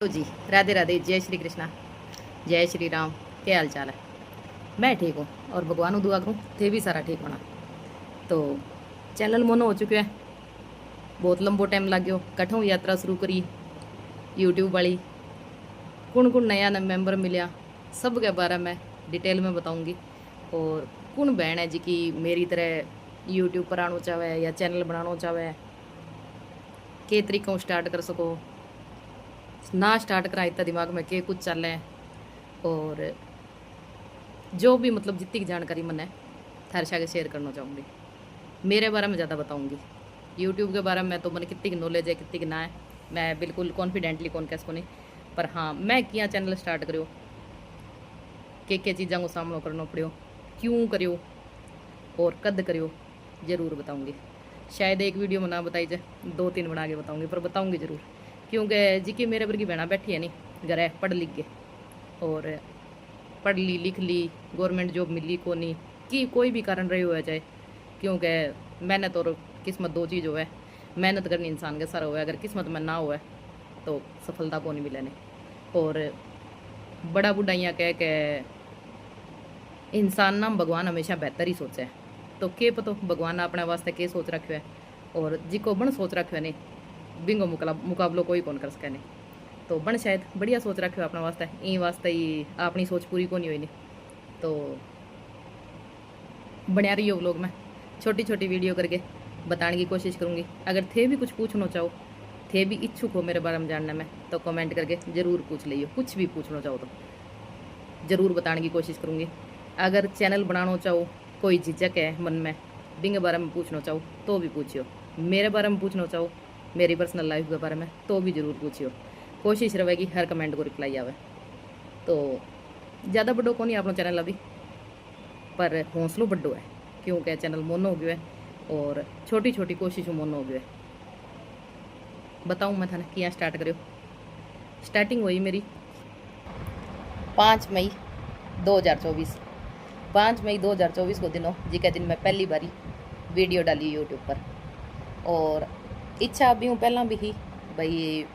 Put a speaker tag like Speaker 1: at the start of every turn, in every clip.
Speaker 1: तो जी राधे राधे, जय श्री कृष्णा, जय श्री राम। क्या हाल चाल है? मैं ठीक हूँ और भगवान दुआ करूँ थे भी सारा ठीक होना। तो चैनल मोनो हो चुके हैं, बहुत लंबो टाइम लग गयो। कठों यात्रा शुरू करी यूट्यूब वाली, कौन कौन नया मेंबर मिलया, सब के बारे में डिटेल में बताऊंगी। और कौन बहन है जी की मेरी तरह यूट्यूब पर आना चाहे या चैनल बनाना चाहे, के तरीकों स्टार्ट कर सको, ना स्टार्ट करा इतना दिमाग में के कुछ चल है। और जो भी मतलब जितनी की जानकारी मैंने थारे साथ शेयर करना चाहूँगी। मेरे बारे में ज़्यादा बताऊँगी। यूट्यूब के बारे में तो मैंने कितनी की नॉलेज है कितनी की ना है, मैं बिल्कुल कॉन्फिडेंटली कौन कैस को नहीं। पर हाँ, मैं किया चैनल स्टार्ट करो, के चीज़ों को सामना करना पड़ो, क्यों करो और कद करो, ज़रूर बताऊँगी। शायद एक वीडियो में ना बताई जाए, 2-3 बना के बताऊँगी, पर बताऊँगी ज़रूर। क्योंकि जी की मेरे वर्गी बहना बैठी है नहीं घर है, पढ़ लिख गए और पढ़ ली लिख ली, गवर्नमेंट जॉब मिली को नहीं कि कोई भी कारण रही हुआ चाहे। क्योंकि मेहनत और किस्मत दो चीज़ हो है। मेहनत करनी इंसान के सारा हुआ है, अगर किस्मत में ना हुआ तो सफलता को नहीं मिले नहीं। और बड़ा बुढ़ाइयाँ कह के इंसान ना भगवान हमेशा बेहतर ही सोचे है। तो के पतो भगवान ने अपने वास्ते के सोच रखो है, और जिको बन सोच रखो है नहीं, बिंगो मुकाबलो कोई कौन कर सके नहीं। तो बन शायद बढ़िया सोच रखो अपने वास्ते, ई वास्ते ही अपनी सोच पूरी को नहीं हुई नहीं। तो बनिया रही हो व्लॉग में, छोटी छोटी वीडियो करके बताने की कोशिश करूँगी। अगर थे भी कुछ पूछना चाहो, थे भी इच्छुक हो मेरे बारे में जानने में, तो कमेंट करके ज़रूर पूछ लियो। कुछ भी पूछना चाहो तो ज़रूर बताने की कोशिश करूँगी। अगर चैनल बनाना चाहो, कोई झिझक है मन में, बिंग बारे में पूछना चाहो तो भी पूछियो। मेरे बारे में पूछना चाहो, मेरी पर्सनल लाइफ के बारे में, तो भी ज़रूर पूछियो। कोशिश रहेगी हर कमेंट को रिप्लाई आवे। तो ज़्यादा बड़ो को नहीं अपना चैनल अभी, पर हौसलों बड्डो है क्योंकि चैनल मोनो हो गयो है और छोटी छोटी कोशिशों मोनो हो गयो है। बताऊँ मैं थाने किया स्टार्ट करो। स्टार्टिंग हुई मेरी 5 मई 2024। 5 मई 2024 को दिनों जी के दिन मैं पहली बारी वीडियो डाली यूट्यूब पर। और इच्छा अभी हूँ पहला भी ही भाई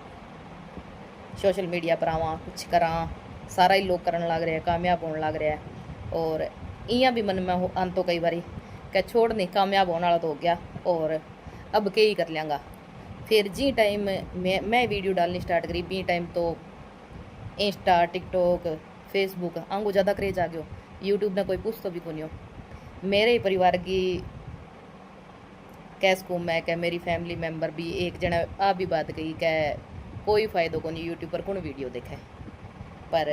Speaker 1: सोशल मीडिया पर आवा, कुछ करा, सारा ही लोग करने लग रहे हैं, कामयाब होने लग रहे हैं। और इं भी मन में हो आन तो कई बारी क्या छोड़ नहीं, कामयाब होने वाला तो हो गया और अब के ही कर लेंगा। फिर जी टाइम मैं वीडियो डालनी स्टार्ट करी, बी टाइम तो इंस्टा टिकटॉक फेसबुक आंगू ज़्यादा क्रेज आ गयो। यूट्यूब ने कोई पूछ तो भी को नहीं हो। मेरे ही परिवार की कैस को मैं क्या मेरी फैमिली मेम्बर भी एक जना आ भी बात कही क्या कोई फ़ायदो को नहीं यूट्यूब पर कौन वीडियो देखे। पर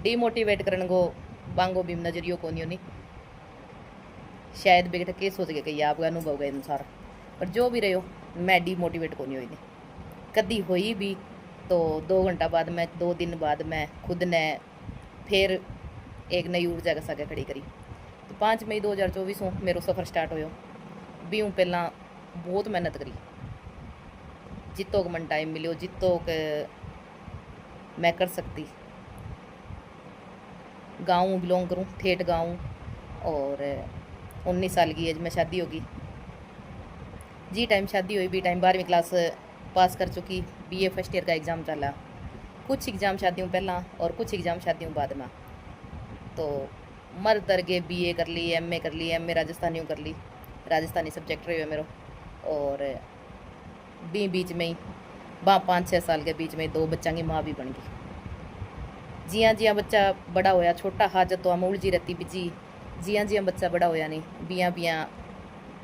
Speaker 1: डीमोटिवेट करने को बांगो भी नजरियो को नहीं। शायद बेटा के सोच के आपका अनुभव के अनुसार, पर जो भी रहो मैं डीमोटिवेट को नहीं हुई नहीं कदी हुई भी। तो 2 घंटा बाद में 2 दिन बाद में खुद ने फिर एक नई ऊर्जा के साथ खड़ी करी। तो 5 मई 2024 हूँ मेरा सफ़र स्टार्ट हो भी हूँ। पहला बहुत मेहनत करी, जितो को मन टाइम मिलो, जितो के मैं कर सकती। गाँव बिलोंग करूँ, ठेठ गाँव, और 19 साल की एज में शादी होगी। जी टाइम शादी हुई, बी टाइम 12वीं क्लास पास कर चुकी, बीए फर्स्ट ईयर का एग्ज़ाम चला। कुछ एग्ज़ाम शादियों पहला और कुछ एग्ज़ाम शादियों बाद में। तो मर तर के बीए कर ली, एमए कर ली, एमए राजस्थानियों कर ली, राजस्थानी सब्जेक्ट रहे मेरा। और बीच में ही 5-6 साल के बीच में 2 बच्चा की माँ भी बन गई। जियाँ जियाँ बच्चा बड़ा होया, छोटा हाजत तो अमूल जी रहती बिजी, जियाँ जियाँ बच्चा बड़ा होया नहीं, बियाँ बियाँ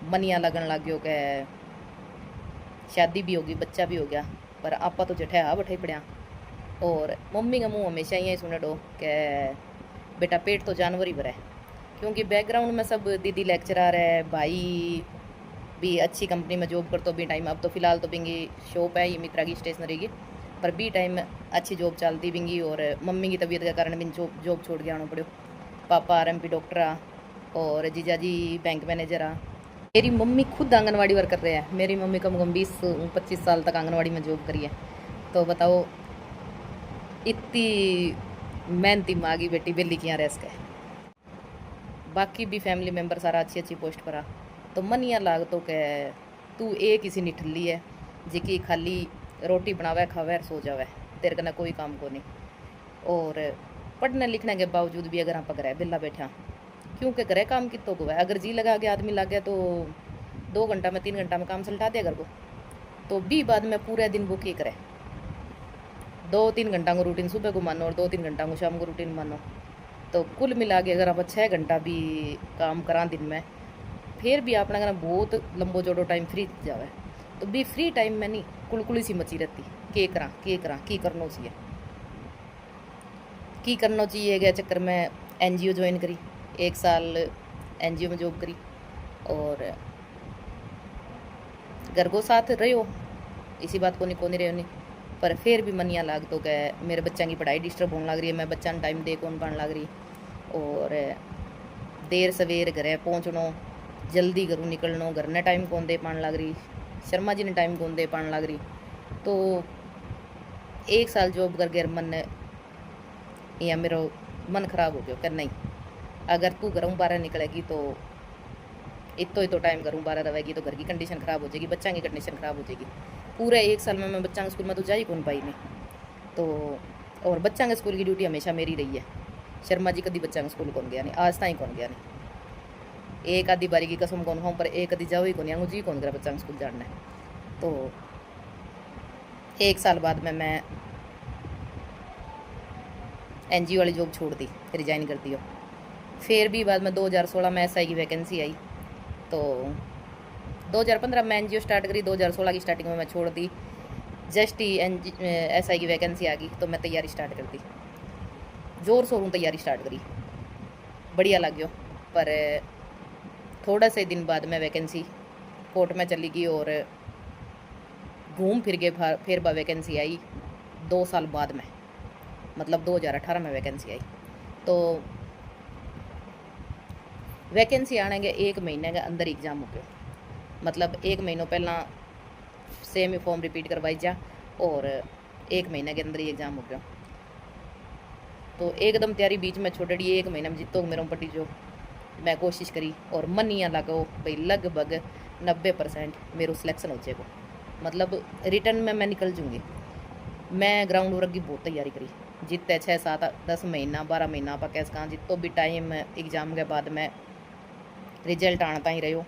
Speaker 1: मनिया लगन लग गयो के शादी भी होगी, बच्चा भी हो गया। पर आपा तो जठे हा बठे पड़िया। और मम्मी का मुँह हमेशा यही सुने डो के बेटा पेट तो जानवर ही भरा है। क्योंकि बैकग्राउंड में सब दीदी लेक्चरर है, भाई भी अच्छी कंपनी में जॉब करते भी टाइम। अब तो फिलहाल तो बिंगी शॉप है ये मित्रा की स्टेशनरी की, पर बी टाइम अच्छी जॉब चलती बिंगी। और मम्मी की तबीयत के कारण बिन जॉब छोड़ के आना पड़ो। पापा आरएमपी डॉक्टर आ और जीजा जी बैंक मैनेजर आ। मेरी मम्मी खुद आंगनवाड़ी वर्क कर रहे हैं। मेरी मम्मी कम कम 20-25 साल तक आंगनवाड़ी में जॉब करी है। तो बताओ इतनी मेहनती माँ की बेटी बेली किया रह सके। बाकी भी फैमिली मेम्बर सारा अच्छी अच्छी पोस्ट पर आ। तो मन या लाग तो कह तू एक किसी निठल्ली है जिकी खाली रोटी बनावे खावे और सो जावे। तेरे कना कोई काम को नहीं। और पढ़ने लिखने के बावजूद भी अगर आप घर बिल्ला बैठा, क्योंकि घरे काम कितों को है, अगर जी लगा के आदमी लग गया तो 2 घंटा में 3 घंटा में काम सलटा दिया घर को। तो भी बाद में पूरे दिन वो क्या करे, 2-3 घंटा को रूटीन सुबह को मानो और 2-3 घंटा को शाम को रूटीन मानो, तो कुल मिला के अगर आप 6 घंटा भी काम करा दिन में, फिर भी अपना कहना बहुत लंबो जोड़ो टाइम फ्री जावे। तो भी फ्री टाइम में नहीं कुलकुली सी मची रहती, के करा की करना चाहिए, की करना चाहिए गया चक्कर में NGO ज्वाइन करी, 1 साल NGO में जॉब करी और घर को साथ रहो, इसी बात को नहीं रहे नहीं। पर फिर भी मनिया लाग तो क्या मेरे बच्चों की पढ़ाई डिस्टर्ब होने लग रही है, मैं बच्चा टाइम दे कौन पाने लग रही, और देर सवेर घर पहुँचना, जल्दी घरों निकलना, घर ने टाइम कौन दे पाने लग रही, शर्मा जी ने टाइम कौन दे पाने लग रही। तो 1 साल जॉब करके मन या मेरा मन खराब हो गया कि नहीं, अगर तू घरों बाहर निकलेगी तो इतो ही तो टाइम घरों बाहर रहेगी तो घर की कंडीशन खराब हो जाएगी, बच्चा की कंडीशन खराब हो जाएगी। पूरे 1 साल में मैं बच्चा के स्कूल में तो जा ही कौन पाई नहीं। तो और बच्चा के स्कूल की ड्यूटी हमेशा मेरी रही है, शर्मा जी कभी बच्चा के स्कूल कौन गया नहीं, आज तक कौन गया नहीं, एक आधी बारी की कसम कौन खाऊँ, पर एक आधी जाओ ही कौन आऊँ जी कौन करा बच्चा के स्कूल जाना है। तो 1 साल बाद में मैं NGO वाली जॉब छोड़ दी, रिजाइन कर दिया। फिर भी बाद में 2016 में SI की वैकेंसी आई, तो 2015 में NGO स्टार्ट करी, 2016 की स्टार्टिंग में मैं छोड़ दी। जस्ट ही SI की वैकेंसी आ गई तो मैं तैयारी स्टार्ट कर दी, जोर शोर तैयारी स्टार्ट करी, बढ़िया लग गया। पर थोड़ा से दिन बाद में वैकेंसी कोर्ट में चली गई और घूम फिर के फिर वैकेंसी आई 2 साल बाद में, मतलब 2018 में वैकेंसी आई। तो वैकेंसी आने के 1 महीने के अंदर एग्ज़ाम हो गया, मतलब 1 महीनों पहला सेम ही फॉर्म रिपीट करवाई जा और 1 महीने के अंदर ही एग्ज़ाम हो गया। तो एकदम तैयारी बीच में छोड़ी, 1 महीने में जितो मेरे पट्टी जो मैं कोशिश करी और मन ही लगो भाई लगभग 90% मेरे सिलेक्शन हो जाएगा, मतलब रिटर्न में मैं निकल जूँगी। मैं ग्राउंड वर्क की बहुत तैयारी करी, जितने 6, 7, 10 महीना 12 महीना आप कैसे कहाँ जितो भी टाइम एग्ज़ाम के बाद में रिजल्ट आना ही रहो,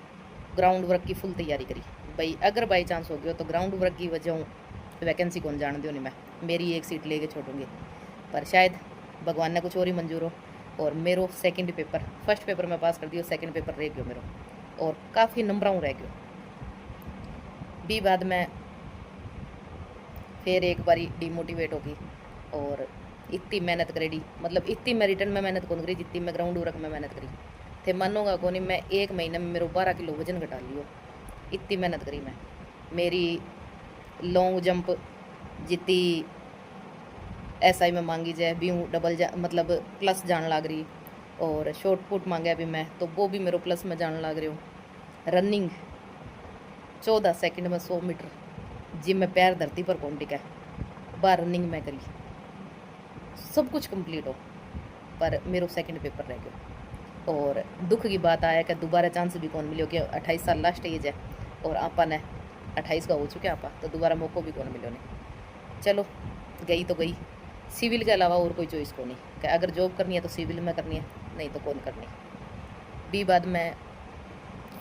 Speaker 1: ग्राउंड वर्क की फुल तैयारी करी। भाई अगर बाई चांस हो गया तो ग्राउंड वर्क की वजह वैकेंसी कौन जान दो नहीं, मैं मेरी 1 सीट लेके छोड़ूंगी। पर शायद भगवान ने कुछ और ही मंजूर हो और मेरो सेकंड पेपर, फर्स्ट पेपर में पास कर दिया, सेकंड पेपर रह गयो मेरो और काफ़ी नंबरों रह गयो। भी बाद में फिर एक बारी डिमोटिवेट होगी और इतनी मेहनत करेगी, मतलब इतनी मैं रिटर्न में मेहनत कौन करी जितनी मैं ग्राउंड वर्क में मेहनत करी थे। मानोगा कौन, मैं 1 महीने में मेरे 12 किलो वजन घटा लियो, इतनी मेहनत करी मैं। मेरी लॉन्ग जंप जितनी SI में मांगी जाए भी डबल मतलब प्लस जान लग रही, और शॉर्ट पुट मांगे भी मैं तो वो भी मेरे प्लस में जान लग रही हो। रनिंग 14 सेकंड में 100 मीटर, जिम में पैर धरती पर कौन टिका है, बार रनिंग में करी, सब कुछ कंप्लीट हो, पर मेरे सेकंड पेपर रह गया। और दुख की बात आया कि दोबारा चांस भी कौन मिलो कि 28 साल लास्ट एज है और आपा ने 28 का हो चुके आपा, तो दोबारा मौका भी कौन मिलो नहीं। चलो गई तो गई, सिविल के अलावा और कोई चॉइस को नहीं कि अगर जॉब करनी है तो सिविल में करनी है, नहीं तो कौन करनी। भी बाद में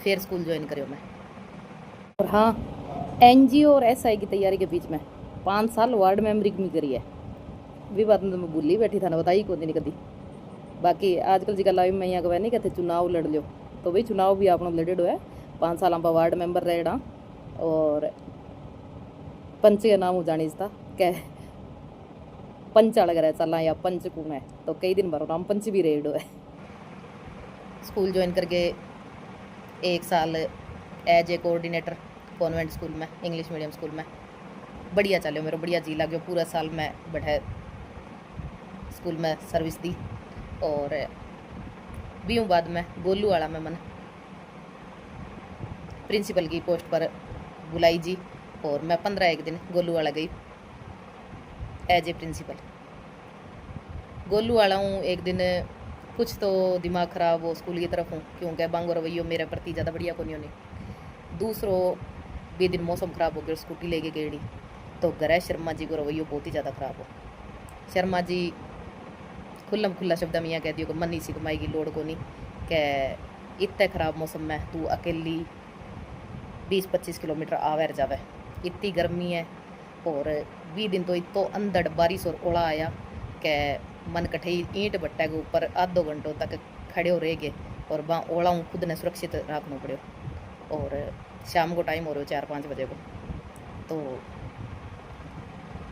Speaker 1: फिर स्कूल ज्वाइन करो मैं। और हाँ, NGO और SI की तैयारी के बीच में 5 साल वार्ड मेंबरी में करी है, भी बात में तो मैं भूली बैठी था ना, बताई कौन नहीं कभी। बाकी आजकल जी लाइव में यहाँ कह नहीं कहते चुनाव लड़ लो, तो भाई चुनाव भी आपने लड़े है 5 साल आप वार्ड मेंबर रहेगा और पंच का नाम हो जानी था क्या पंच अलग रहे चला या पंच को मैं, तो कई दिन भरो नाम पंच भी रेड है। स्कूल ज्वाइन करके 1 साल as a coordinator convent school में, इंग्लिश मीडियम स्कूल में, बढ़िया चलो मेरा, बढ़िया जी लगे। पूरा साल मैं बैठे स्कूल में सर्विस दी और भी हूँ। बाद में गोलू वाला में मन प्रिंसिपल की पोस्ट पर बुलाई जी और मैं 15 दिन गोलू वाला गई एज ए प्रिंसिपल। गोलू वाला हूँ एक दिन कुछ तो दिमाग ख़राब हो स्कूल की तरफ हूँ, क्योंकि बांगो रवैयो मेरे प्रति ज़्यादा बढ़िया को नहीं होने। दूसरों भी दिन मौसम ख़राब हो गया, स्कूटी लेके गेड़ी तो घर शर्मा जी को रवैयो बहुत ही ज़्यादा ख़राब हो। शर्मा जी खुल्लम खुल्ला शब्द में यह कह दियो कि मनी सी कमाई की लोड़ को नहीं, कि इतने ख़राब मौसम में तू अकेली 20-25 किलोमीटर आवे जावे, इतनी गर्मी है और 20 दिन तो इतो अंदर बारिश और ओला आया कि मन कठे ईंट भट्टे के ऊपर आधो घंटों तक खड़े हो रह गए और वहाँ ओला खुद ने सुरक्षित रखना पड़ो। और शाम को टाइम हो रहा 4-5 बजे को, तो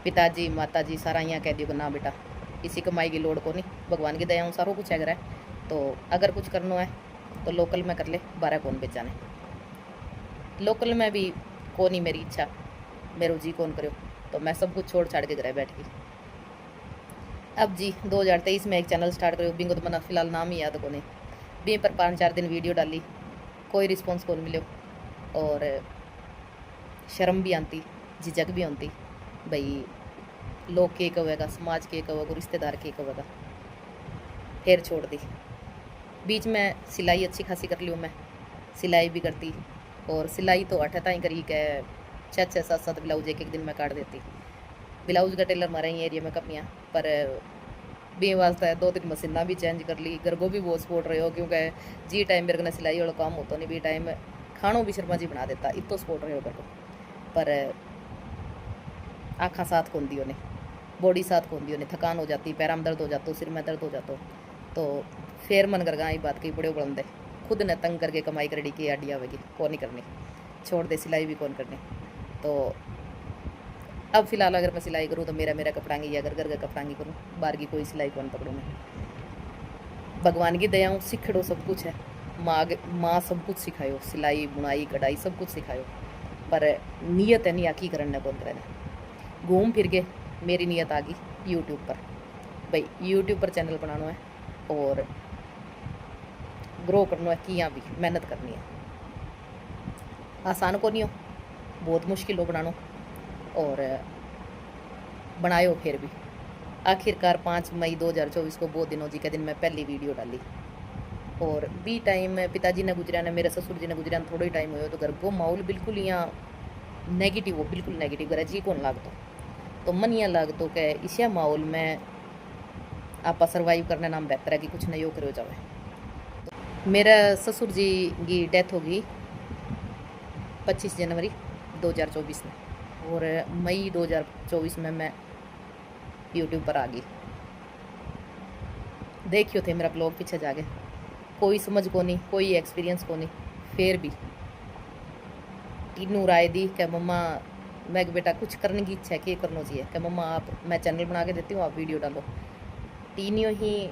Speaker 1: पिताजी माताजी सारा यहाँ कह दियो कि ना बेटा इसी कमाई की लोड़ को नहीं, भगवान की दया सारो कुछ है। तो अगर कुछ करना है तो लोकल में कर ले, बारह कौन बेचाने। लोकल में भी कौन ही मेरी इच्छा, मेरो जी कौन करो, तो मैं सब कुछ छोड़ छाड़ के घर बैठ गई। अब जी 2023 में एक चैनल स्टार्ट करो, बिंगो तो मना फिलहाल नाम ही याद को नहीं, बी पर 5-4 दिन वीडियो डाली, कोई रिस्पॉन्स कौन मिलो और शर्म भी आती, झिझक भी आती, भाई लोग के कहेगा, समाज के कहेगा, रिश्तेदार के कहेगा। फिर छोड़ दी। बीच में सिलाई अच्छी खासी कर ली मैं, सिलाई भी करती और सिलाई तो 8 ताई करी के 6-6, 7-7 ब्लाउज एक दिन में काट देती। ब्लाउज का टेलर मारा ही एरिया में कमियाँ, पर बी वास्ते 2-3 मशीना भी चेंज कर ली। घर को भी बहुत सपोर्ट रहे हो, क्योंकि जी टाइम मेरे को सिलाई वाला काम होता नहीं, बी टाइम खानों भी शर्मा जी बना देता, इतो सपोर्ट रहे हो घर को। पर आँखा साथ कौन दी उन्हें, बॉडी साथ कौन दी उन्हें, थकान हो जाती, पैर में दर्द हो जाता, सिर में दर्द हो जाता, तो फिर मन कर गई बात कही बड़े बुलंदे खुद ने तंग करके कमाई करनी की आड़ी आवेगी, कौन नहीं करनी, छोड़ दे सिलाई भी कौन करनी। तो अब फिलहाल अगर मैं सिलाई करूँ तो मेरा कपड़ांगी या घर घर का कपड़ांगी करूँ, बाहर की कोई सिलाई कौन पकड़ूँ मैं। भगवान की दया हूँ, सीखड़ो सब कुछ है, माँ सब कुछ सिखायो, सिलाई बुनाई कढ़ाई सब कुछ सिखायो, पर नीयत है नहीं आकी करने कौन करने। घूम फिर के मेरी नीयत आ गई यूट्यूब पर, भाई यूट्यूब पर चैनल बनाना है और ग्रो करना है, कि यहाँ भी मेहनत करनी है। आसान को नहीं हो, बहुत मुश्किल हो बनाना, और बनायो फिर भी। आखिरकार 5 मई 2024 को बहुत दिनों जी के दिन मैं पहली वीडियो डाली, और बी टाइम पिताजी ने गुजरा ने, मेरे ससुर जी ने गुजरा थोड़ा ही टाइम हो, तो घर को माहौल बिल्कुल यहाँ नेगेटिव हो, बिल्कुल नेगेटिव। घर जी कौन लागतो, तो मन यहाँ लागतो कि इस माहौल में आप सर्वाइव करने नाम बेहतर है कि कुछ नहीं करो जाए। तो मेरा ससुर जी की डेथ होगी 25 जनवरी 2024 में, और मई 2024 में मैं यूट्यूब पर आ गई। देखियो थे मेरा ब्लॉग पीछे जाके, कोई समझ को नहीं, कोई एक्सपीरियंस को नहीं, फिर भी तीनों राय दी कि मम्मा मैं बेटा कुछ करने की इच्छा है, क्या करना चाहिए, कि मम्मा आप मैं चैनल बना के देती हूँ, आप वीडियो डालो। तीनों ही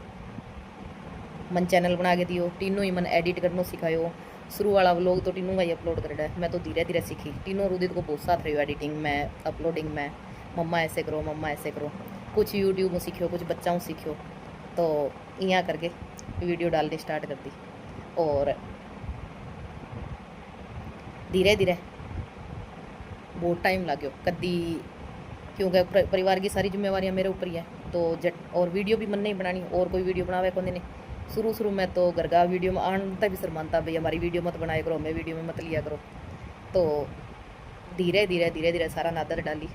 Speaker 1: मन चैनल बना के दियो, तीनों ही मन एडिट करना सिखायो। शुरू वाला व्लॉग तो तीनों का ही अपलोड कर है, मैं तो धीरे धीरे सीखी। तीनों रुदित को बहुत साथ रही एडिटिंग में, अपलोडिंग में, मम्मा ऐसे करो, मम्मा ऐसे करो, कुछ यूट्यूब में सीखो, कुछ बच्चाओं सीखो, तो यहाँ करके वीडियो डालनी स्टार्ट कर दी। और धीरे धीरे बहुत टाइम लगे कदी, क्योंकि परिवार की सारी जिम्मेवारियाँ मेरे ऊपर ही है, तो जट और वीडियो भी मन नहीं बनानी, और कोई वीडियो बनावे कौन नहीं। शुरू में तो घर का वीडियो में आनता भी शर्मानता, भाई हमारी वीडियो मत बनाया करो, हमें वीडियो में मत लिया करो। तो धीरे धीरे सारा नादर डाली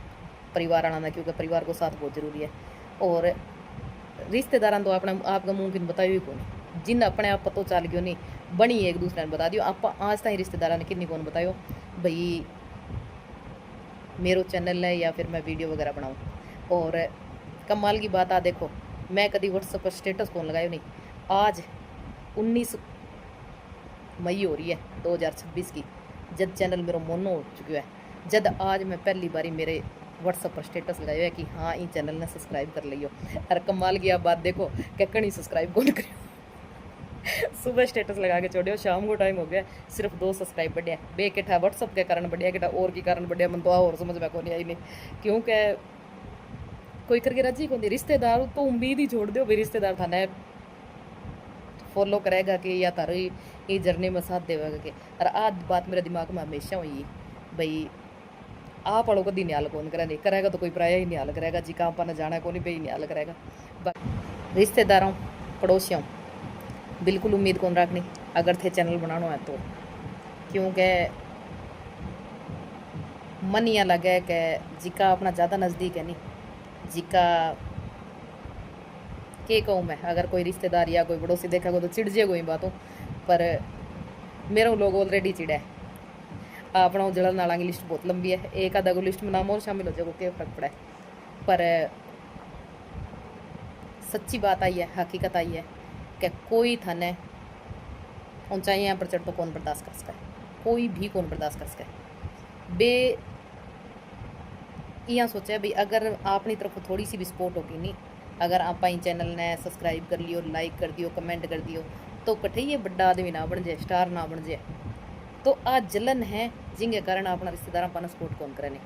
Speaker 1: परिवार आना, क्योंकि परिवार को साथ बहुत जरूरी है। और रिश्तेदार तो अपना आपका मुँह किन बतायो ही कौन, जिन अपने आप पतो चल गयो नहीं बनी एक दूसरे ने बता दियो। आप आज तक रिश्तेदार ने किन्नी कौन बतायो भाई मेरो चैनल है या फिर मैं वीडियो वगैरह बनाऊँ। और कमाल की बात आ देखो, मैं कभी व्हाट्सएप पर स्टेटस कौन लगायो नहीं। आज 19 मई हो रही है 2026 की, जब चैनल मेरा मोनो हो चुका है, जब आज मैं पहली बारी मेरे व्हाट्सएप पर स्टेटस लगाया है कि हाँ इन चैनल ने सब्सक्राइब कर लियो। और कमाल की आप बात देखो कि कहीं सब्सक्राइब कौन करियो। सुबह स्टेटस लगा के छोड़ियो, शाम को टाइम हो गया, सिर्फ 2 सब्सक्राइब बढ़िया बे किठा व्हाट्सअप के कारण बढ़िया, किठा और के कारण बढ़िया, मन तो और समझ में को नहीं आई नहीं, क्योंकि कोई करके राजी को नहीं। रिश्तेदार तो उम्मीद ही छोड़ दो, भाई रिश्तेदार थाने फॉलो करेगा कि या तारी ये जर्नी में साथ देगा कि। और आज बात मेरे दिमाग में हमेशा हुई भाई आप पढ़ो कभी न्याल कौन करेगा तो कोई प्राय ही न्याल करेगा जी, कहाँ पर जाना है कौन ही न्याल करेगा। रिश्तेदारों पड़ोसियों बिल्कुल उम्मीद कौन रखनी अगर थे चैनल बनाना है तो, क्योंकि मन या लगे कि जिका अपना ज़्यादा नज़दीक है नहीं जिका के कहूँ मैं, अगर कोई रिश्तेदार या कोई पड़ोसी देखा तो चिड़ जे कोई बातों पर मेरा लोग ऑलरेडी चिड़ा है। अपना जलन नाला की लिस्ट बहुत लंबी है, एक आधा को लिस्ट में नाम और शामिल हो जाए क्या फर्क पड़ा है। पर सच्ची बात आई है, हकीकत आई है कि कोई थाने ऊंचाइयाँ पर चढ़ तो कौन बर्दाश्त कर सकता है, कोई भी कौन बर्दाश्त कर सकता है। बे यहाँ सोचा भी अगर अपनी तरफ थोड़ी सी भी सपोर्ट होगी नहीं, अगर आप चैनल ने सब्सक्राइब कर लियो, लाइक कर दियो, कमेंट कर दियो तो कठे ये बड़ा आदमी ना बन जाए, स्टार ना बन जाए। तो आज जलन है जिनके कारण अपना रिश्तेदार अपना सपोर्ट कौन करे नहीं।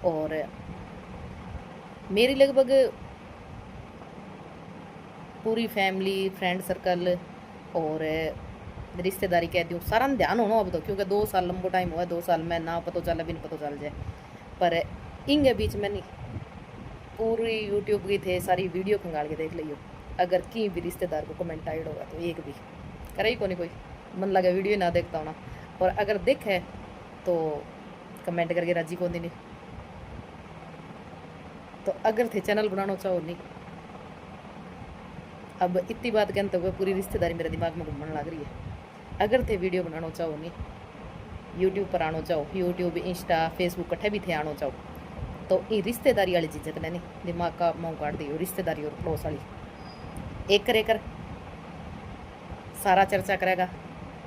Speaker 1: और मेरी लगभग पूरी फैमिली फ्रेंड सर्कल और रिश्तेदारी कह दूँ सारा ध्यान होना अब तो, क्योंकि 2 साल लंबो टाइम हुआ, 2 साल में ना पता चल भी नहीं पता चल जाए। पर इंगे बीच में नहीं पूरी यूट्यूब की थे सारी वीडियो खंगाल के देख लियो, अगर की भी रिश्तेदार को कमेंट आइड होगा तो एक भी करे ही कोई मन लगे वीडियो ना देखता होना, और अगर देखे तो कमेंट करके राजी को नहीं। तो अगर थे चैनल बनाना चाहो नहीं, अब इतनी बात कहते हुए पूरी रिश्तेदारी मेरे दिमाग में घूमने लग रही है। अगर थे वीडियो बनाना चाहो नहीं, यूट्यूब पर आना चाहो, यूट्यूब इंस्टा फेसबुक कट्ठे भी थे आना चाहो, तो ये रिश्तेदारी वाली चीज़ें तो नहीं दिमाग का मुँह काट दी। रिश्तेदारी और पड़ोस वाली एक करे कर सारा चर्चा करेगा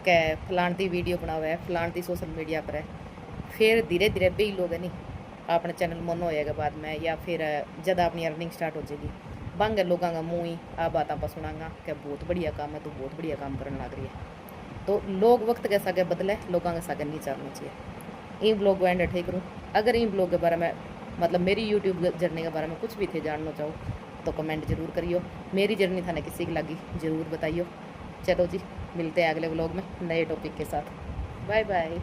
Speaker 1: कि फलान दी वीडियो बनावा है, फलान दी सोशल मीडिया पर है, फिर धीरे धीरे भी लोग नहीं अपने चैनल मन होएगा बाद में, या फिर जब अपनी अर्निंग स्टार्ट हो जाएगी बंग लोगों का मुँह ही आ बातें पर सुनागा कि बहुत बढ़िया काम है, तो बहुत बढ़िया काम करने लग रही है। तो लोग वक्त के सागे बदले, लोगों के सागे नहीं चलना चाहिए। इन ब्लॉग को एंड ठीक करूँ। अगर इन ब्लॉग के बारे में मतलब मेरी यूट्यूब जर्नी के बारे में कुछ भी थे जानना चाहो तो कमेंट जरूर करियो। मेरी जर्नी थाने किसी की लगी ज़रूर बताइयो। चलो जी, मिलते हैं अगले ब्लॉग में नए टॉपिक के साथ। Bye bye.